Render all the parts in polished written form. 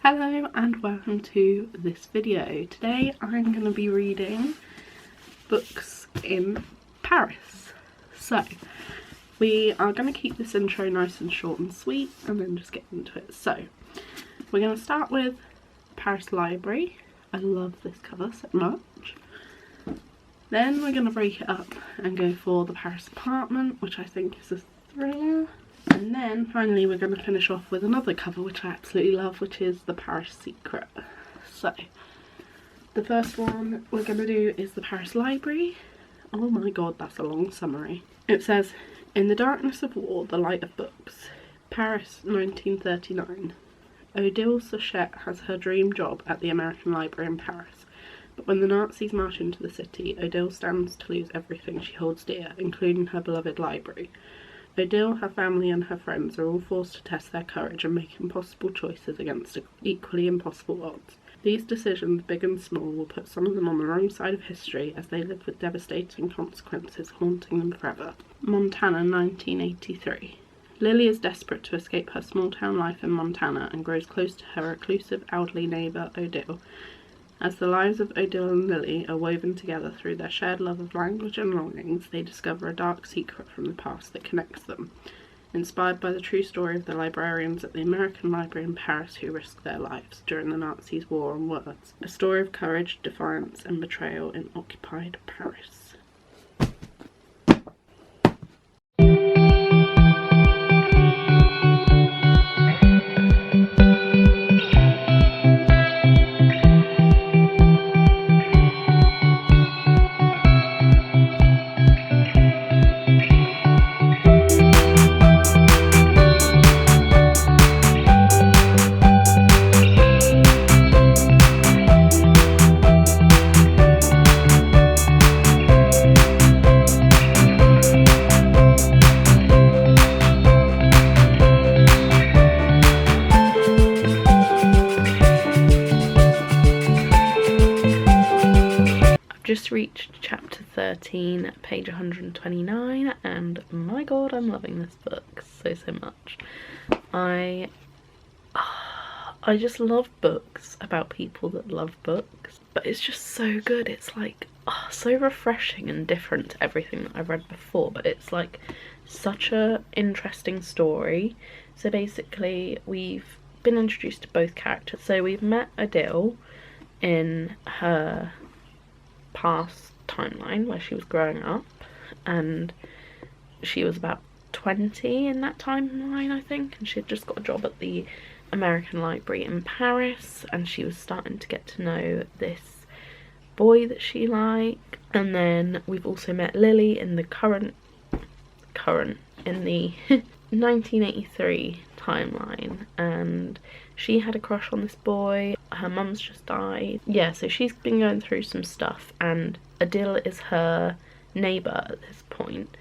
Hello and welcome to this video. Today I'm going to be reading books in Paris. So we are going to keep this intro nice and short and sweet and then just get into it. So we're going to start with Paris Library. I love this cover so much. Then we're going to break it up and go for the Paris Apartment, which I think is a thriller. And then finally we're going to finish off with another cover which I absolutely love, which is The Paris Secret. So the first one we're going to do is the Paris Library. Oh my god, that's a long summary. It says, in the darkness of war, the light of books. Paris, 1939. Odile Souchet has her dream job at the American Library in Paris. But when the Nazis march into the city, Odile stands to lose everything she holds dear, including her beloved library. Odile, her family and her friends are all forced to test their courage and make impossible choices against equally impossible odds. These decisions, big and small, will put some of them on the wrong side of history as they live with devastating consequences haunting them forever. Montana, 1983. Lily is desperate to escape her small-town life in Montana and grows close to her reclusive elderly neighbour Odile. As the lives of Odile and Lily are woven together through their shared love of language and longings, they discover a dark secret from the past that connects them. Inspired by the true story of the librarians at the American Library in Paris who risked their lives during the Nazis' war on words. A story of courage, defiance and betrayal in occupied Paris. Just reached chapter 13, page 129, and my god, I'm loving this book so much. I just love books about people that love books, but it's just so good. It's like so refreshing and different to everything that I've read before, but it's like such a interesting story. So basically we've been introduced to both characters. So we've met Odile in her past timeline where she was growing up, and she was about 20 in that timeline, I think, and she had just got a job at the American Library in Paris, and she was starting to get to know this boy that she liked. And then we've also met Lily in the current in the 1983 timeline, and she had a crush on this boy. Her mum's just died. Yeah, so she's been going through some stuff, and Odile is her neighbour at this point.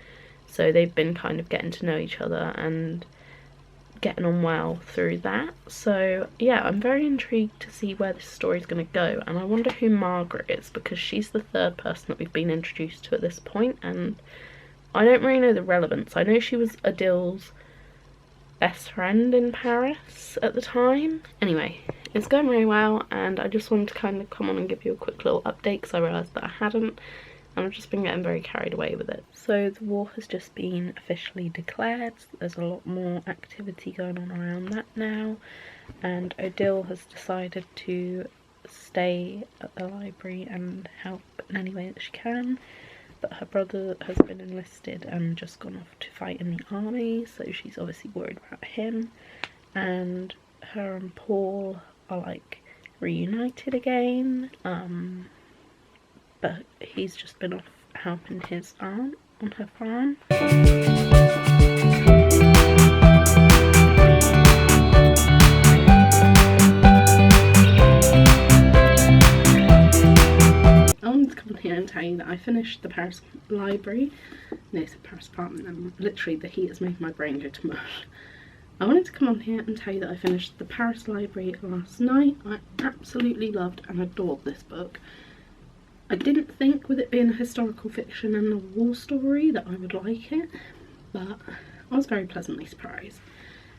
So they've been kind of getting to know each other and getting on well through that. So yeah, I'm very intrigued to see where this story's going to go, and I wonder who Margaret is, because she's the third person that we've been introduced to at this point, and I don't really know the relevance. I know she was Odile's best friend in Paris at the time. Anyway, it's going very well, and I just wanted to kind of come on and give you a quick little update because I realised that I hadn't, and I've just been getting very carried away with it. So the war has just been officially declared. There's a lot more activity going on around that now, and Odile has decided to stay at the library and help in any way that she can. But her brother has been enlisted and just gone off to fight in the army, so she's obviously worried about him. And her and Paul are like reunited again, but he's just been off helping his aunt on her farm. Here and tell you that I finished the Paris Library. No, it's the Paris Apartment, and literally the heat has made my brain go to mush. I wanted to come on here and tell you that I finished the Paris Library last night. I absolutely loved and adored this book. I didn't think, with it being a historical fiction and a war story, that I would like it, but I was very pleasantly surprised.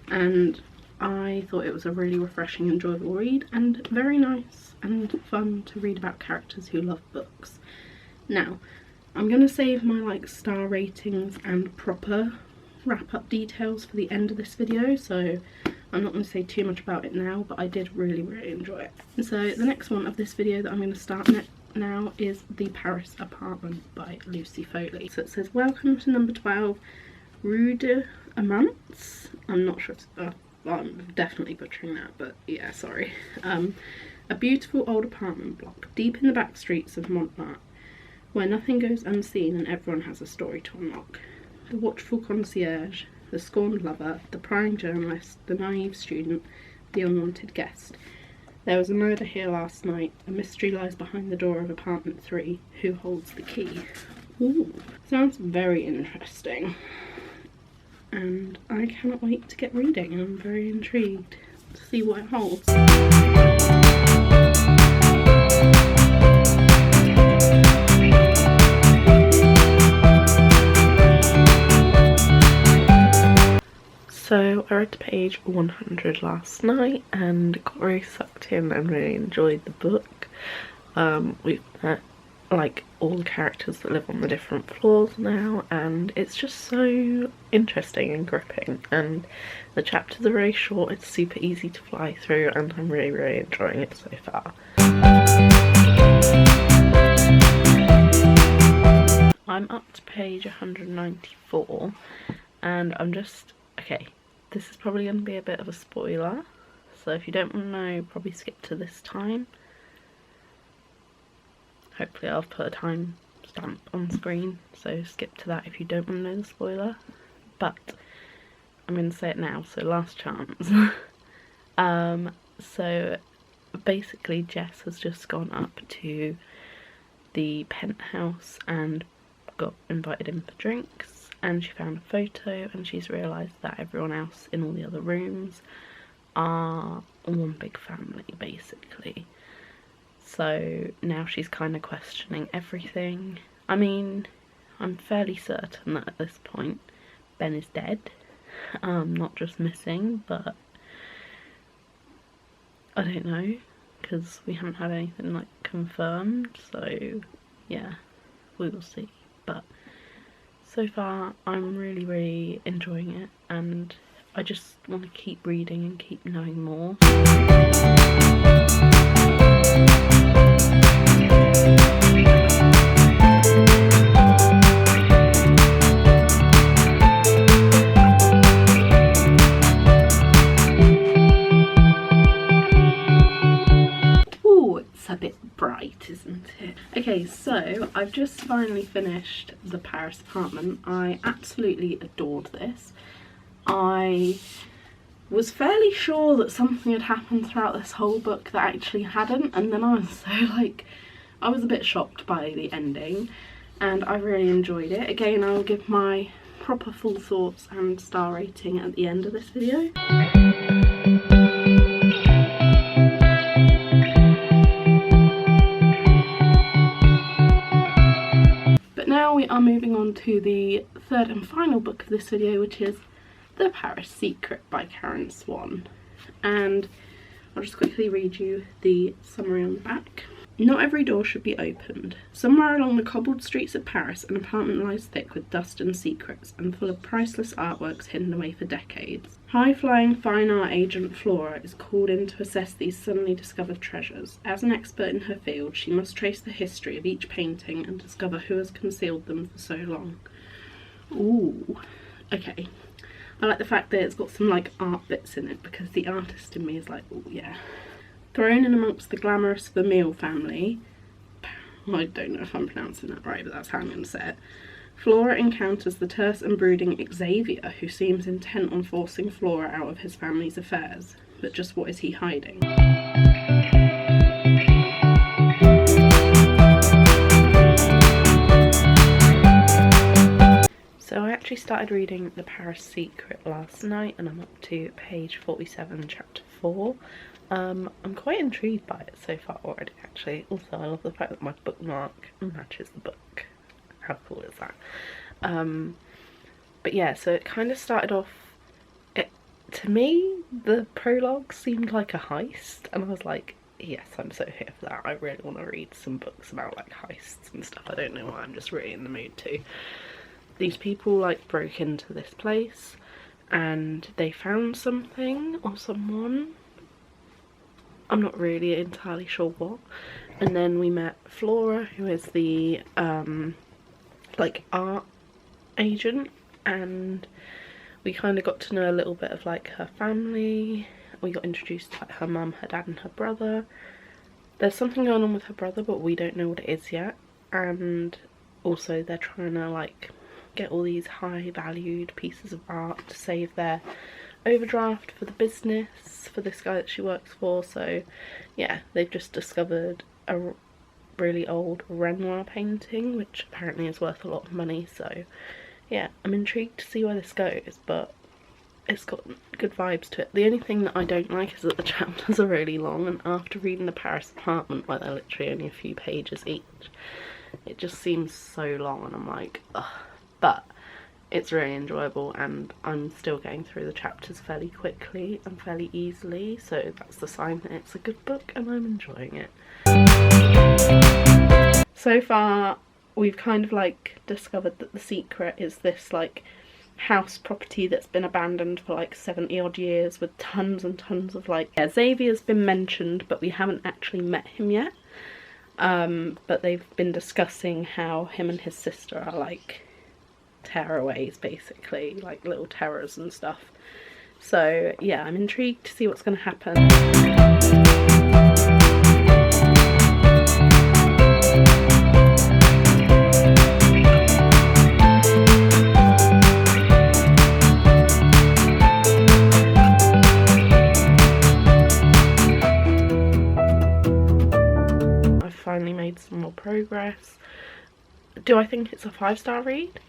And I thought it was a really refreshing, enjoyable read and very nice and fun to read about characters who love books. Now, I'm going to save my like star ratings and proper wrap up details for the end of this video, so I'm not going to say too much about it now, but I did really enjoy it. And so the next one of this video that I'm going to start now is The Paris Apartment by Lucy Foley. So it says, welcome to number 12, Rue de Amance. I'm not sure, I'm definitely butchering that, but yeah, sorry. A beautiful old apartment block deep in the back streets of Montmartre, where nothing goes unseen and everyone has a story to unlock. The watchful concierge, the scorned lover, the prying journalist, the naive student, the unwanted guest. There was a murder here last night. A mystery lies behind the door of apartment 3. Who holds the key? Ooh, sounds very interesting. And I cannot wait to get reading. I'm very intrigued to see what it holds. So I read to page 100 last night and got very sucked in and really enjoyed the book. We've met like all the characters that live on the different floors now, and it's just so interesting and gripping, and the chapters are very short. It's super easy to fly through and I'm really enjoying it so far. I'm up to page 194 and I'm just, okay, this is probably going to be a bit of a spoiler, so if you don't want to know, probably skip to this time. Hopefully I'll put a time stamp on screen, so skip to that if you don't want to know the spoiler. But I'm going to say it now, so last chance. So basically Jess has just gone up to the penthouse and got invited in for drinks, and she found a photo and she's realised that everyone else in all the other rooms are one big family basically. So now she's kind of questioning everything. I mean, I'm fairly certain that at this point Ben is dead, not just missing, but I don't know, because we haven't had anything like confirmed, so yeah, we will see. But so far I'm really enjoying it, and I just want to keep reading and keep knowing more. Ooh, it's a bit bright, isn't it? Okay, so I've just finally finished The Paris Apartment. I absolutely adored this. I was fairly sure that something had happened throughout this whole book that actually hadn't, and then I was so like, I was a bit shocked by the ending, and I really enjoyed it. Again, I will give my proper full thoughts and star rating at the end of this video. But now we are moving on to the third and final book of this video, which is The Paris Secret by Karen Swan. And I'll just quickly read you the summary on the back. Not every door should be opened. Somewhere along the cobbled streets of Paris, an apartment lies thick with dust and secrets, and full of priceless artworks hidden away for decades. High-flying fine art agent Flora is called in to assess these suddenly discovered treasures. As an expert in her field, she must trace the history of each painting and discover who has concealed them for so long. Ooh, okay. I like the fact that it's got some like art bits in it, because the artist in me is like, oh yeah. Thrown in amongst the glamorous Vermeil family, I don't know if I'm pronouncing that right, but that's how I'm going to say it, Flora encounters the terse and brooding Xavier, who seems intent on forcing Flora out of his family's affairs. But just what is he hiding? So I actually started reading The Paris Secret last night, and I'm up to page 47, chapter 4. I'm quite intrigued by it so far already, actually. Also, I love the fact that my bookmark matches the book. How cool is that? But yeah, so it kind of started off, to me, the prologue seemed like a heist, and I was like, yes, I'm so here for that. I really want to read some books about like heists and stuff. I don't know why, I'm just really in the mood to. These people like broke into this place and they found something or someone. I'm not really entirely sure what. And then we met Flora, who is the like art agent, and we kind of got to know a little bit of like her family. We got introduced to like her mum, her dad and her brother. There's something going on with her brother, but we don't know what it is yet. And also they're trying to like get all these high valued pieces of art to save their overdraft for the business for this guy that she works for. So yeah, they've just discovered a really old Renoir painting, which apparently is worth a lot of money. So yeah, I'm intrigued to see where this goes, but it's got good vibes to it. The only thing that I don't like is that the chapters are really long, and after reading The Paris Apartment, where they're literally only a few pages each, it just seems so long, and I'm like, ugh. But it's really enjoyable, and I'm still getting through the chapters fairly quickly and fairly easily, so that's the sign that it's a good book and I'm enjoying it. So far, we've kind of like discovered that the secret is this like house property that's been abandoned for like 70 odd years with tons and tons of like, yeah, Xavier's been mentioned, but we haven't actually met him yet. But they've been discussing how him and his sister are like tearaways, basically, like little terrors and stuff. So yeah, I'm intrigued to see what's going to happen. I've finally made some more progress. Do I think it's a 5-star read?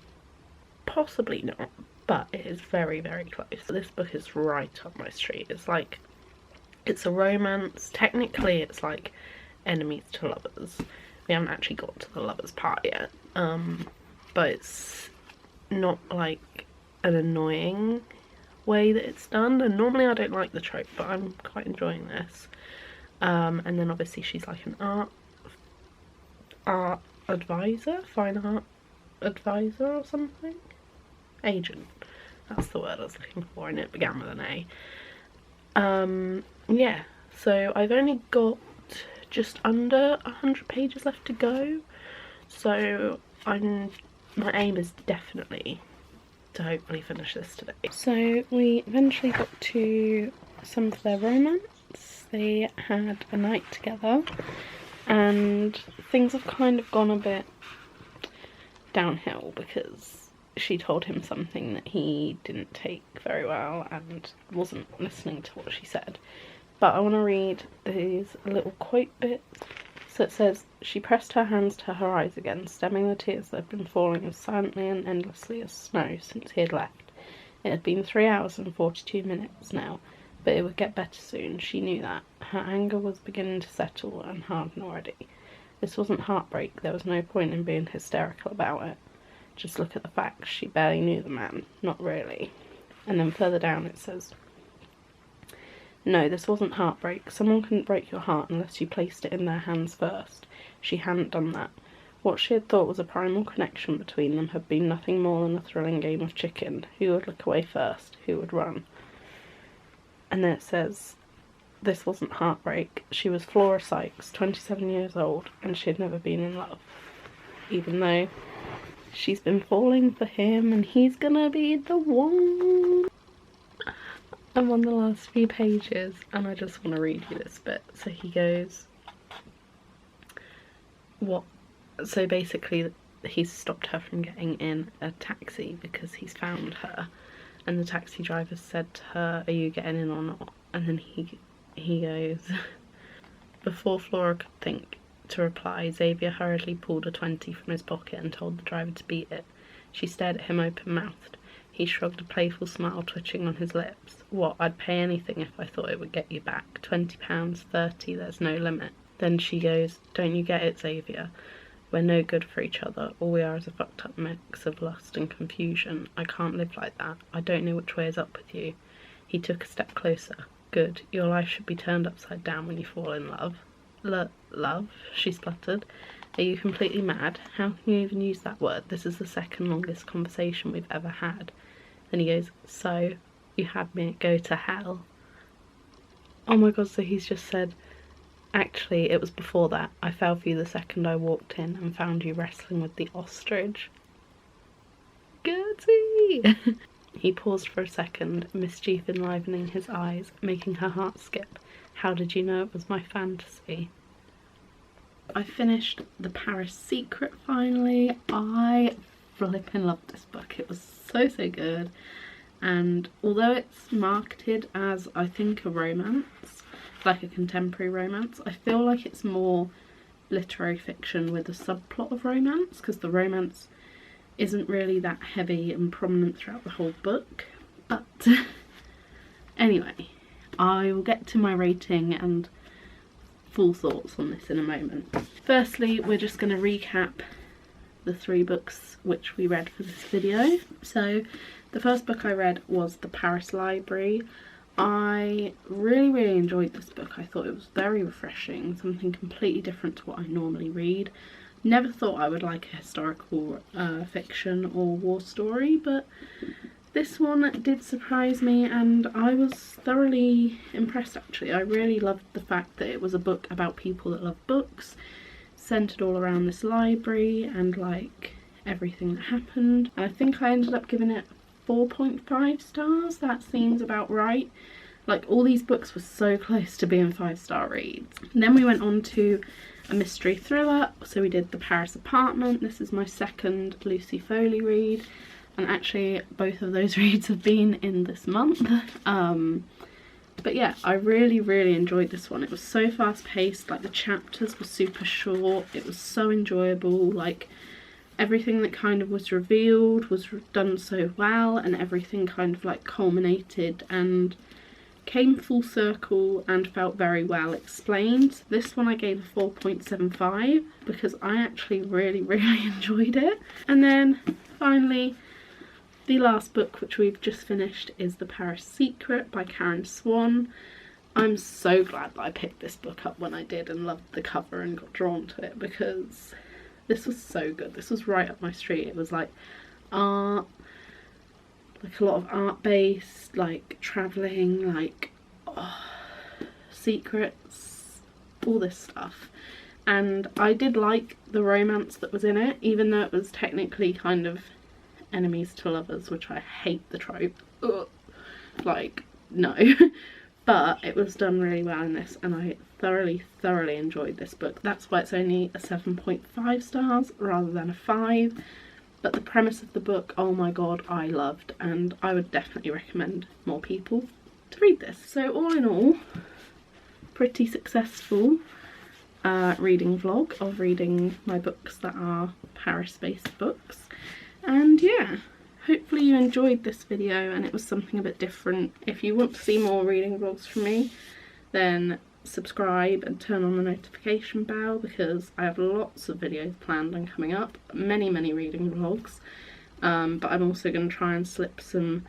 Possibly not, but it is very, very close. This book is right up my street. It's like, it's a romance. Technically it's like enemies to lovers. We haven't actually got to the lovers part yet, but it's not like an annoying way that it's done, and normally I don't like the trope, but I'm quite enjoying this. And then obviously she's like an art advisor, fine art advisor or something? Agent, that's the word I was looking for, and it began with an A. Yeah, so I've only got just under 100 pages left to go, so my aim is definitely to hopefully finish this today. So we eventually got to some of their romance. They had a night together and things have kind of gone a bit downhill because she told him something that he didn't take very well and wasn't listening to what she said. But I want to read these little quote bits. So it says, she pressed her hands to her eyes again, stemming the tears that had been falling as silently and endlessly as snow since he had left. It had been 3 hours and 42 minutes now, but it would get better soon, she knew that. Her anger was beginning to settle and harden already. This wasn't heartbreak, there was no point in being hysterical about it. Just look at the facts, she barely knew the man, not really. And then further down it says, no, this wasn't heartbreak. Someone couldn't break your heart unless you placed it in their hands first. She hadn't done that. What she had thought was a primal connection between them had been nothing more than a thrilling game of chicken. Who would look away first? Who would run? And then it says, this wasn't heartbreak. She was Flora Sykes, 27 years old, and she had never been in love. Even though she's been falling for him and he's gonna be the one. I'm on the last few pages and I just want to read you this bit. So he goes, what? So basically he's stopped her from getting in a taxi because he's found her, and the taxi driver said to her, are you getting in or not? And then he goes, before Flora could think to reply, Xavier hurriedly pulled a 20 from his pocket and told the driver to beat it. She stared at him open-mouthed. He shrugged, a playful smile twitching on his lips. What, I'd pay anything if I thought it would get you back. £20, 30, there's no limit. Then she goes, don't you get it, Xavier? We're no good for each other. All we are is a fucked up mix of lust and confusion. I can't live like that. I don't know which way is up with you. He took a step closer. Good. Your life should be turned upside down when you fall in love. Love? She spluttered. Are you completely mad? How can you even use that word? This is the second longest conversation we've ever had. Then he goes, so, you had me at go to hell. Oh my god, so he's just said, actually, it was before that. I fell for you the second I walked in and found you wrestling with the ostrich. Gertie! He paused for a second, mischief enlivening his eyes, making her heart skip. How did you know it was my fantasy? I finished The Paris Secret finally. I flipping loved this book. It was so good. And although it's marketed as, I think, a romance, like a contemporary romance, I feel like it's more literary fiction with a subplot of romance, because the romance isn't really that heavy and prominent throughout the whole book. But anyway, I will get to my rating and full thoughts on this in a moment. Firstly, we're just going to recap the 3 books which we read for this video. So the first book I read was The Paris Library. I really enjoyed this book. I thought it was very refreshing, something completely different to what I normally read. Never thought I would like a historical fiction or war story, but this one did surprise me and I was thoroughly impressed actually. I really loved the fact that it was a book about people that love books, centred all around this library and like everything that happened. And I think I ended up giving it 4.5 stars. That seems about right. Like, all these books were so close to being 5-star reads. And then we went on to a mystery thriller. So we did The Paris Apartment. This is my second Lucy Foley read. And actually both of those reads have been in this month. But yeah, I really enjoyed this one. It was so fast paced, like the chapters were super short. It was so enjoyable, like everything that kind of was revealed was done so well, and everything kind of like culminated and came full circle and felt very well explained. This one I gave a 4.75 because I actually really enjoyed it. And then finally, the last book which we've just finished is The Paris Secret by Karen Swan. I'm so glad that I picked this book up when I did and loved the cover and got drawn to it, because this was so good. This was right up my street. It was like art, like a lot of art based, like travelling, like secrets, all this stuff. And I did like the romance that was in it, even though it was technically kind of enemies to lovers, which I hate the trope. Ugh. Like, no. But it was done really well in this, and I thoroughly enjoyed this book. That's why it's only a 7.5 stars rather than a 5. But the premise of the book, oh my god, I loved, and I would definitely recommend more people to read this. So all in all, pretty successful reading vlog of reading my books that are Paris-based books. And yeah, hopefully you enjoyed this video and it was something a bit different. If you want to see more reading vlogs from me, then subscribe and turn on the notification bell, because I have lots of videos planned and coming up, many reading vlogs, but I'm also going to try and slip some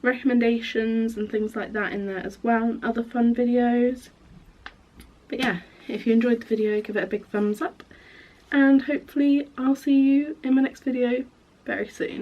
recommendations and things like that in there as well, and other fun videos. But yeah, if you enjoyed the video, give it a big thumbs up, and hopefully I'll see you in my next video very soon.